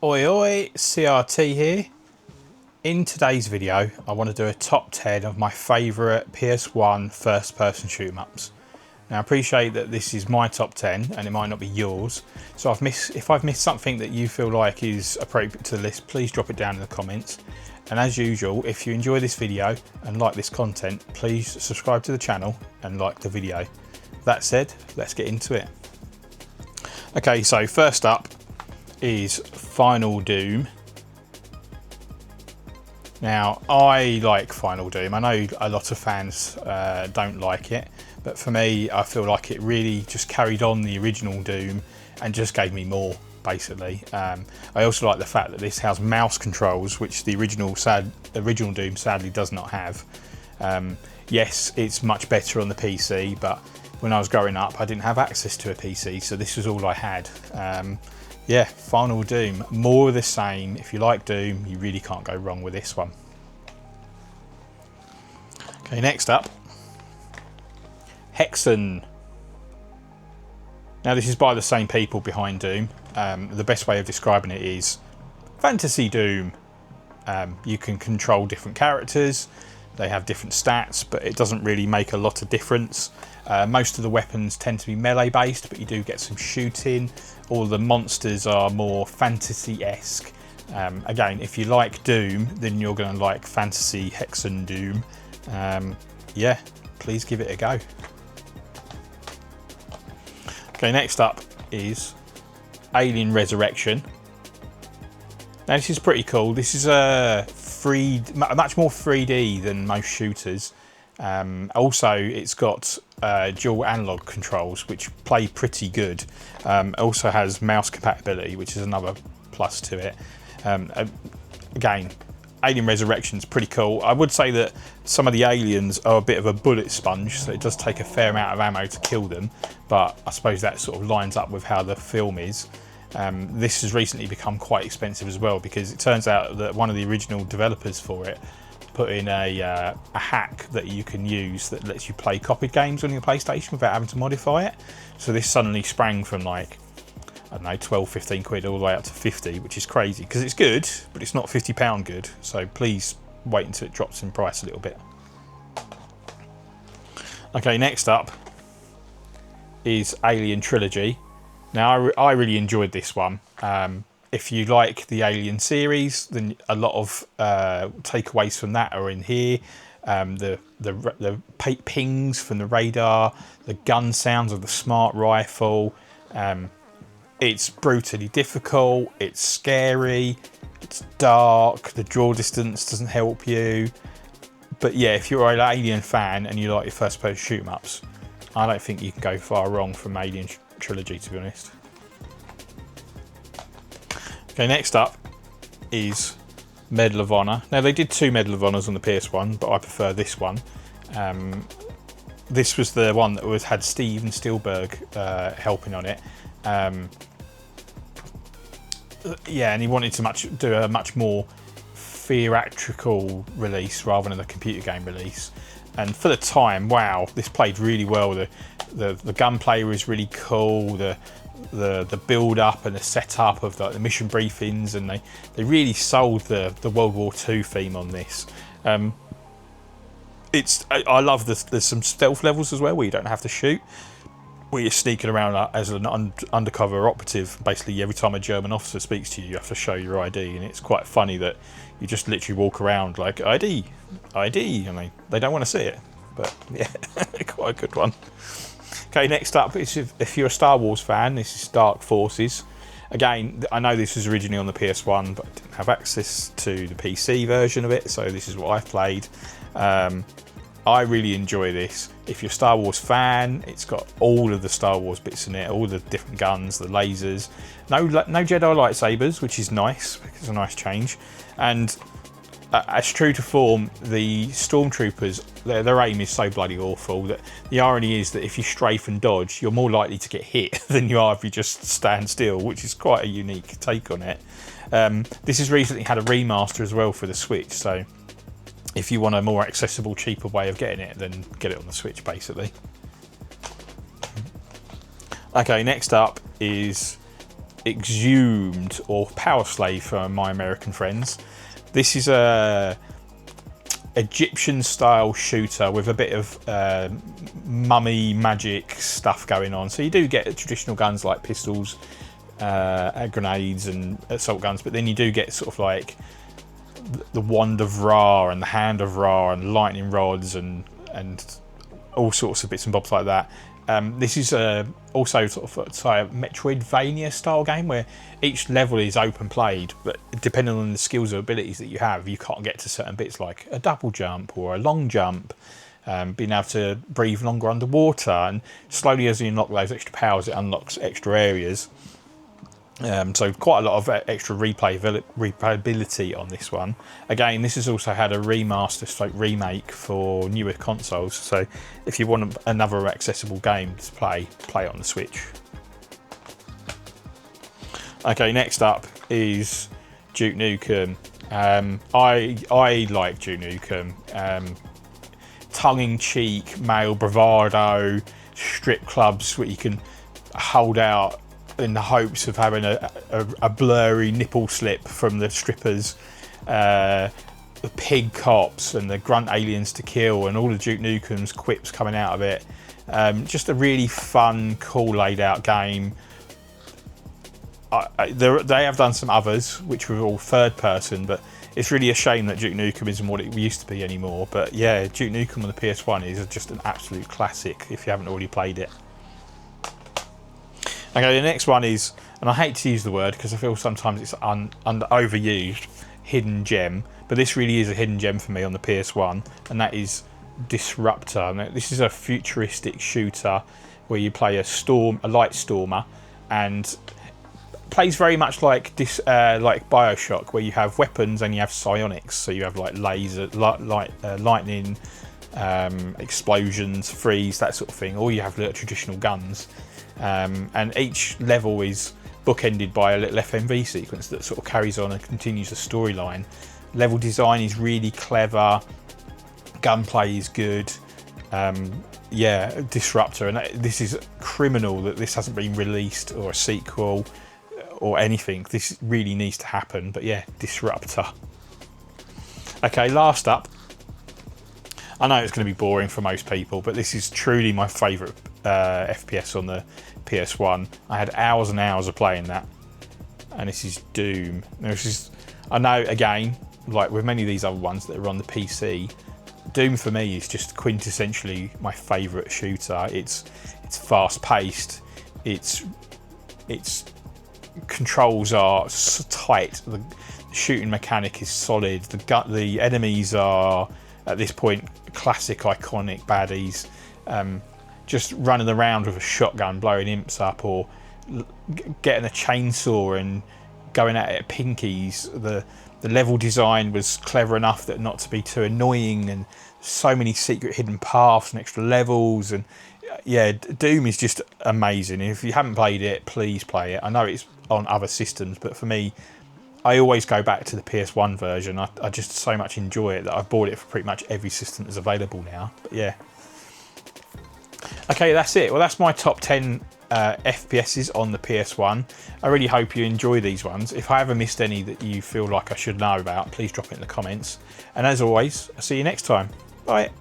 Oi oi, CRT here. In today's video I want to do a top 10 of my favourite PS1 first person shoot 'em ups. Now I appreciate that this is my top 10 and it might not be yours, so if I've missed something that you feel like is appropriate to the list, please drop it down in the comments. And as usual, if you enjoy this video and like this content, please subscribe to the channel and like the video. That said, let's get into it. Okay, so first up is Final Doom. Now I like Final Doom. I know a lot of fans don't like it, but for me I feel like it really just carried on the original Doom and just gave me more, basically. I also like the fact that this has mouse controls, which the original Doom sadly does not have. Yes, it's much better on the PC, but when I was growing up I didn't have access to a PC, so this was all I had. Yeah, Final Doom, more of the same. If you like Doom, you really can't go wrong with this one. Okay, next up, Hexen. Now this is by the same people behind Doom. The best way of describing it is fantasy Doom. You can control different characters, they have different stats, but it doesn't really make a lot of difference. Most of the weapons tend to be melee based, but you do get some shooting. All the monsters are more fantasy-esque. Again, if you like Doom, then you're going to like fantasy Hexen Doom. Yeah, please give it a go. Okay, next up is Alien Resurrection. Now this is pretty cool. This is much more 3D than most shooters. Also, it's got dual analog controls, which play pretty good. Also has mouse compatibility, which is another plus to it. Again, Alien Resurrection is pretty cool. I would say that some of the aliens are a bit of a bullet sponge, so it does take a fair amount of ammo to kill them, but I suppose that sort of lines up with how the film is. This has recently become quite expensive as well, because it turns out that one of the original developers for it put in a hack that you can use that lets you play copied games on your PlayStation without having to modify it. So this suddenly sprang from, like, I don't know, 12-15 quid all the way up to 50, which is crazy because it's good, but it's not £50 good. So please wait until it drops in price a little bit. Okay, next up is Alien Trilogy. Now I really enjoyed this one. If you like the Alien series, then a lot of takeaways from that are in here. The pings from the radar, the gun sounds of the smart rifle. It's brutally difficult, it's scary, it's dark, the draw distance doesn't help you. But yeah, if you're an Alien fan and you like your first person shoot 'em ups, I don't think you can go far wrong from Alien Trilogy, to be honest. Okay, next up is Medal of Honor. Now they did 2 Medal of Honors on the PS1, but I prefer this one. This was the one that had Steven Spielberg helping on it. Yeah, and he wanted to do a much more theatrical release rather than a computer game release. And for the time, wow, this played really well. The gunplay was really cool. The build up and the setup of the mission briefings, and they really sold the World War II theme on this. I love this. There's some stealth levels as well where you don't have to shoot, where you're sneaking around as an undercover operative. Basically, every time a German officer speaks to you, you have to show your ID, and it's quite funny that you just literally walk around like ID, and they don't want to see it. But yeah, quite a good one. Okay, next up is if you're a Star Wars fan, this is Dark Forces. Again, I know this was originally on the PS1, but I didn't have access to the PC version of it, so this is what I've played. I really enjoy this. If you're a Star Wars fan, it's got all of the Star Wars bits in it, all the different guns, the lasers. No Jedi lightsabers, which is nice, it's a nice change. And as true to form, the stormtroopers, their aim is so bloody awful that the irony is that if you strafe and dodge, you're more likely to get hit than you are if you just stand still, which is quite a unique take on it. This has recently had a remaster as well for the Switch, so if you want a more accessible, cheaper way of getting it, then get it on the Switch, basically. Okay, next up is Exhumed, or Power Slave for my American friends. This is a Egyptian style shooter with a bit of mummy magic stuff going on. So you do get traditional guns like pistols, grenades and assault guns, but then you do get sort of like the wand of Ra and the hand of Ra and lightning rods and all sorts of bits and bobs like that. This is also sort of a Metroidvania style game where each level is open played, but depending on the skills or abilities that you have, you can't get to certain bits like a double jump or a long jump, being able to breathe longer underwater, and slowly as you unlock those extra powers, it unlocks extra areas. So quite a lot of extra replayability on this one. Again, this has also had a remaster / remake for newer consoles. So if you want another accessible game to play it on the Switch. Okay, next up is Duke Nukem. I like Duke Nukem. Tongue-in-cheek, male bravado, strip clubs where you can hold out in the hopes of having a blurry nipple slip from the strippers, the pig cops and the grunt aliens to kill, and all the Duke Nukem's quips coming out of it. Just a really fun, cool laid out game. They have done some others which were all third person, but it's really a shame that Duke Nukem isn't what it used to be anymore. But yeah, Duke Nukem on the PS1 is just an absolute classic if you haven't already played it. Okay, the next one is, and I hate to use the word because I feel sometimes it's overused, hidden gem, but this really is a hidden gem for me on the PS1, and that is Disruptor. Now, this is a futuristic shooter where you play a light stormer, and plays very much like Bioshock, where you have weapons and you have psionics, so you have like laser, lightning, explosions, freeze, that sort of thing, or you have little traditional guns. And each level is bookended by a little FMV sequence that sort of carries on and continues the storyline. Level design is really clever, gunplay is good. Yeah, Disruptor, and this is criminal that this hasn't been released or a sequel or anything. This really needs to happen, but yeah, Disruptor. Okay, last up. I know it's going to be boring for most people, but this is truly my favourite FPS on the PS1. I had hours and hours of playing that, and this is Doom. Now, this is, I know, again, like with many of these other ones that are on the PC, Doom for me is just quintessentially my favourite shooter. It's fast paced. Its controls are tight. The shooting mechanic is solid. The enemies are at this point classic iconic baddies. Just running around with a shotgun, blowing imps up, or getting a chainsaw and going at it at pinkies. The level design was clever enough that not to be too annoying, and so many secret hidden paths and extra levels. And yeah, Doom is just amazing. If you haven't played it, please play it. I know it's on other systems, but for me, I always go back to the PS1 version. I just so much enjoy it that I've bought it for pretty much every system that's available now. But yeah. Okay, that's it. Well, that's my top 10 FPSs on the PS1. I really hope you enjoy these ones. If I ever missed any that you feel like I should know about, please drop it in the comments. And as always, I'll see you next time. Bye.